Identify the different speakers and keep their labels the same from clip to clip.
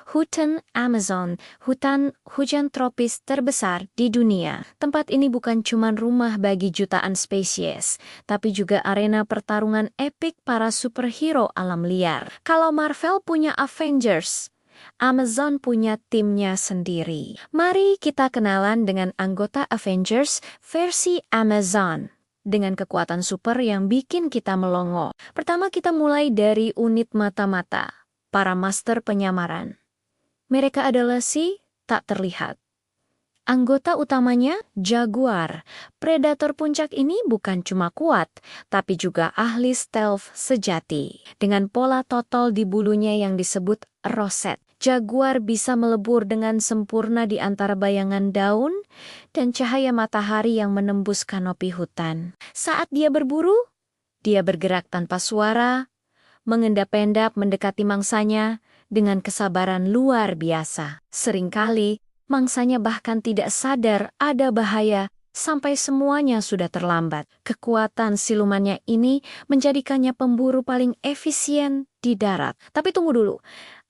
Speaker 1: Hutan Amazon, hutan hujan tropis terbesar di dunia. Tempat ini bukan cuma rumah bagi jutaan spesies, tapi juga arena pertarungan epik para superhero alam liar. Kalau Marvel punya Avengers, Amazon punya timnya sendiri. Mari kita kenalan dengan anggota Avengers versi Amazon dengan kekuatan super yang bikin kita melongo. Pertama kita mulai dari unit mata-mata, para master penyamaran. Mereka adalah si tak terlihat. Anggota utamanya Jaguar. Predator puncak ini bukan cuma kuat, tapi juga ahli stealth sejati. Dengan pola total di bulunya yang disebut roset, Jaguar bisa melebur dengan sempurna di antara bayangan daun dan cahaya matahari yang menembus kanopi hutan. Saat dia berburu, dia bergerak tanpa suara, mengendap-endap mendekati mangsanya dengan kesabaran luar biasa. Seringkali, mangsanya bahkan tidak sadar ada bahaya sampai semuanya sudah terlambat. Kekuatan silumannya ini menjadikannya pemburu paling efisien di darat. Tapi tunggu dulu.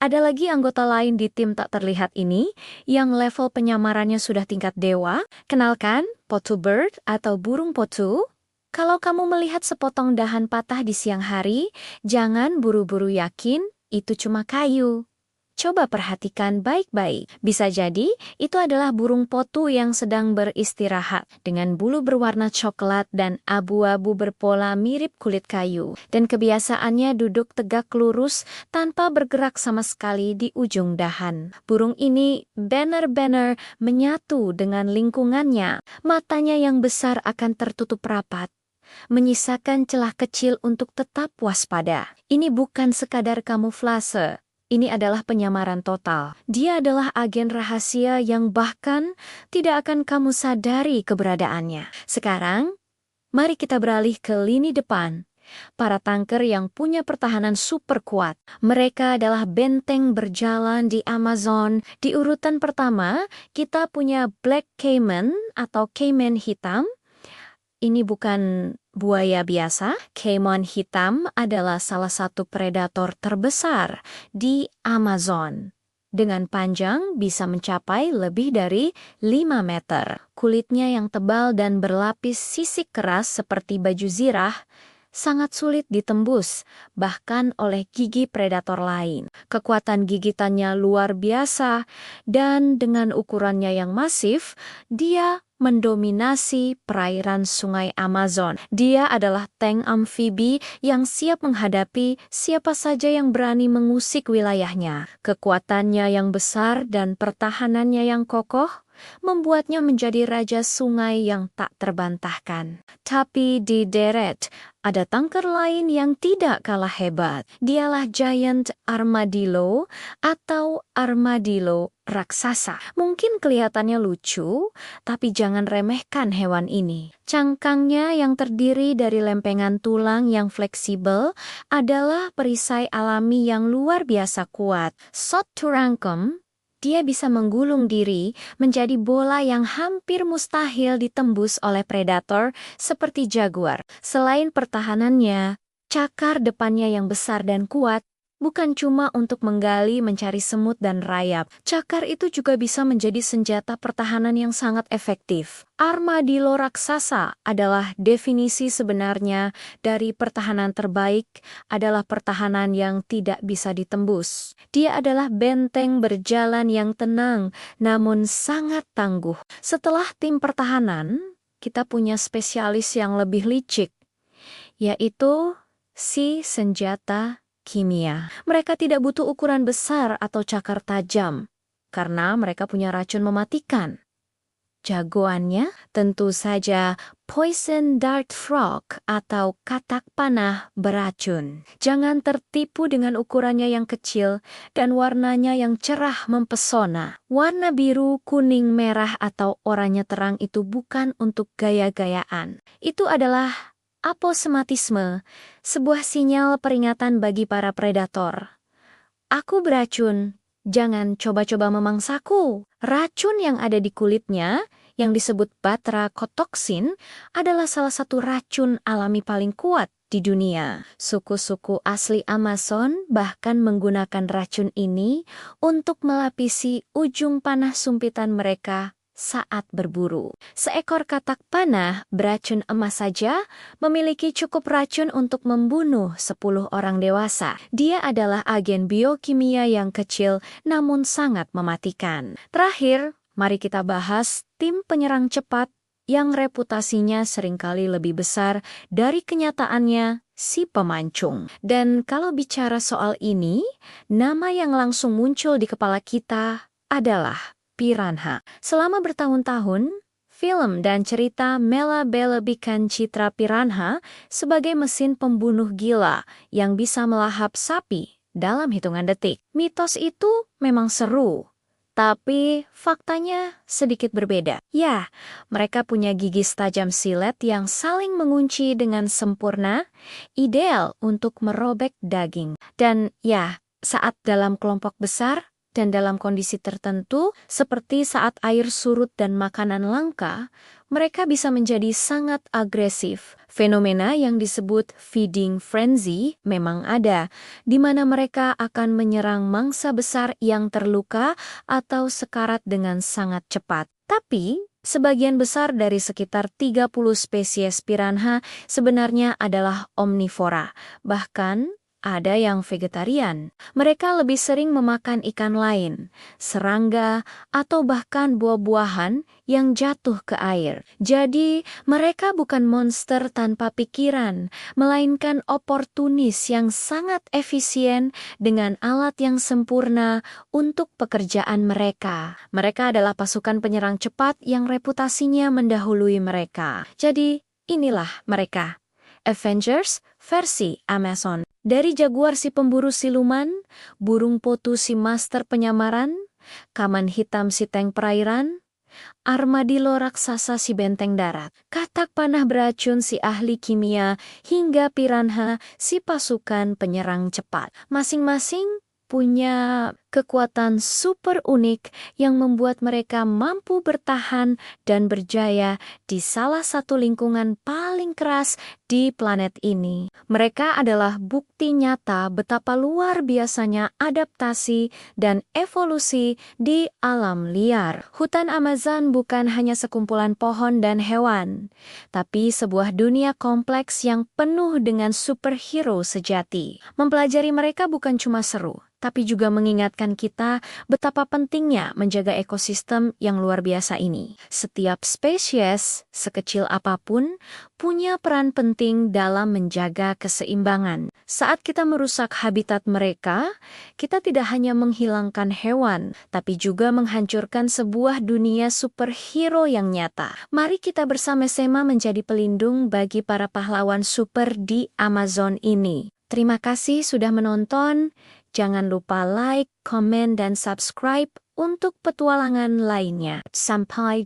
Speaker 1: Ada lagi anggota lain di tim tak terlihat ini yang level penyamarannya sudah tingkat dewa. Kenalkan, Potu Bird atau burung potu. Kalau kamu melihat sepotong dahan patah di siang hari, jangan buru-buru yakin itu cuma kayu. Coba perhatikan baik-baik. Bisa jadi itu adalah burung potu yang sedang beristirahat dengan bulu berwarna coklat dan abu-abu berpola mirip kulit kayu. Dan kebiasaannya duduk tegak lurus tanpa bergerak sama sekali di ujung dahan. Burung ini benar-benar menyatu dengan lingkungannya. Matanya yang besar akan tertutup rapat, menyisakan celah kecil untuk tetap waspada. Ini bukan sekadar kamuflase. Ini adalah penyamaran total. Dia adalah agen rahasia yang bahkan tidak akan kamu sadari keberadaannya. Sekarang, mari kita beralih ke lini depan. Para tanker yang punya pertahanan super kuat. Mereka adalah benteng berjalan di Amazon. Di urutan pertama, kita punya Black Caiman atau Caiman hitam. Ini bukan buaya biasa. Caiman hitam adalah salah satu predator terbesar di Amazon. Dengan panjang bisa mencapai lebih dari 5 meter. Kulitnya yang tebal dan berlapis sisik keras seperti baju zirah sangat sulit ditembus, bahkan oleh gigi predator lain. Kekuatan gigitannya luar biasa, dan dengan ukurannya yang masif, dia mendominasi perairan sungai Amazon. Dia adalah tank amfibi yang siap menghadapi siapa saja yang berani mengusik wilayahnya. Kekuatannya yang besar dan pertahanannya yang kokoh membuatnya menjadi raja sungai yang tak terbantahkan. Tapi di deret, ada tanker lain yang tidak kalah hebat. Dialah Giant Armadillo atau armadillo raksasa. Mungkin kelihatannya lucu, tapi jangan remehkan hewan ini. Cangkangnya yang terdiri dari lempengan tulang yang fleksibel adalah perisai alami yang luar biasa kuat. Shot to rankum, dia bisa menggulung diri menjadi bola yang hampir mustahil ditembus oleh predator seperti jaguar. Selain pertahanannya, cakar depannya yang besar dan kuat bukan cuma untuk menggali, mencari semut dan rayap. Cakar itu juga bisa menjadi senjata pertahanan yang sangat efektif. Armadillo raksasa adalah definisi sebenarnya dari pertahanan terbaik, adalah pertahanan yang tidak bisa ditembus. Dia adalah benteng berjalan yang tenang, namun sangat tangguh. Setelah tim pertahanan, kita punya spesialis yang lebih licik, yaitu si senjata kimia. Mereka tidak butuh ukuran besar atau cakar tajam, karena mereka punya racun mematikan. Jagoannya tentu saja poison dart frog atau katak panah beracun. Jangan tertipu dengan ukurannya yang kecil dan warnanya yang cerah mempesona. Warna biru, kuning, merah atau oranye terang itu bukan untuk gaya-gayaan. Itu adalah aposematisme, sebuah sinyal peringatan bagi para predator. Aku beracun, jangan coba-coba memangsaku. Racun yang ada di kulitnya, yang disebut batracotoksin, adalah salah satu racun alami paling kuat. di dunia. Suku-suku asli Amazon bahkan menggunakan racun ini untuk melapisi ujung panah sumpitan mereka saat berburu. Seekor katak panah beracun emas saja memiliki cukup racun untuk membunuh 10 orang dewasa. Dia adalah agen biokimia yang kecil namun sangat mematikan. Terakhir, mari kita bahas tim penyerang cepat yang reputasinya seringkali lebih besar dari kenyataannya, si pemancung. Dan kalau bicara soal ini, nama yang langsung muncul di kepala kita adalah piranha. Selama bertahun-tahun, film dan cerita melebih-lebihkan citra piranha sebagai mesin pembunuh gila yang bisa melahap sapi dalam hitungan detik. Mitos itu memang seru, tapi faktanya sedikit berbeda. Ya, mereka punya gigi tajam silet yang saling mengunci dengan sempurna, ideal untuk merobek daging. Dan ya, saat dalam kelompok besar, dan dalam kondisi tertentu, seperti saat air surut dan makanan langka, mereka bisa menjadi sangat agresif. Fenomena yang disebut feeding frenzy memang ada, di mana mereka akan menyerang mangsa besar yang terluka atau sekarat dengan sangat cepat. Tapi, sebagian besar dari sekitar 30 spesies piranha sebenarnya adalah omnivora, bahkan ada yang vegetarian. Mereka lebih sering memakan ikan lain, serangga, atau bahkan buah-buahan yang jatuh ke air. Jadi, mereka bukan monster tanpa pikiran, melainkan oportunis yang sangat efisien dengan alat yang sempurna untuk pekerjaan mereka. Mereka adalah pasukan penyerang cepat yang reputasinya mendahului mereka. Jadi, inilah mereka. Avengers versi Amazon. Dari jaguar si pemburu siluman, burung potu si master penyamaran, kaman hitam si tank perairan, armadillo raksasa si benteng darat, katak panah beracun si ahli kimia, hingga piranha si pasukan penyerang cepat. Masing-masing punya kekuatan super unik yang membuat mereka mampu bertahan dan berjaya di salah satu lingkungan paling keras di planet ini. Mereka adalah bukti nyata betapa luar biasanya adaptasi dan evolusi di alam liar. Hutan Amazon bukan hanya sekumpulan pohon dan hewan, tapi sebuah dunia kompleks yang penuh dengan superhero sejati. Mempelajari mereka bukan cuma seru, tapi juga mengingatkan kita betapa pentingnya menjaga ekosistem yang luar biasa ini. Setiap spesies, sekecil apapun, punya peran penting dalam menjaga keseimbangan. Saat kita merusak habitat mereka, kita tidak hanya menghilangkan hewan, tapi juga menghancurkan sebuah dunia superhero yang nyata. Mari kita bersama-sama menjadi pelindung bagi para pahlawan super di Amazon ini. Terima kasih sudah menonton. Jangan lupa like, komen, dan subscribe untuk petualangan lainnya. Sampai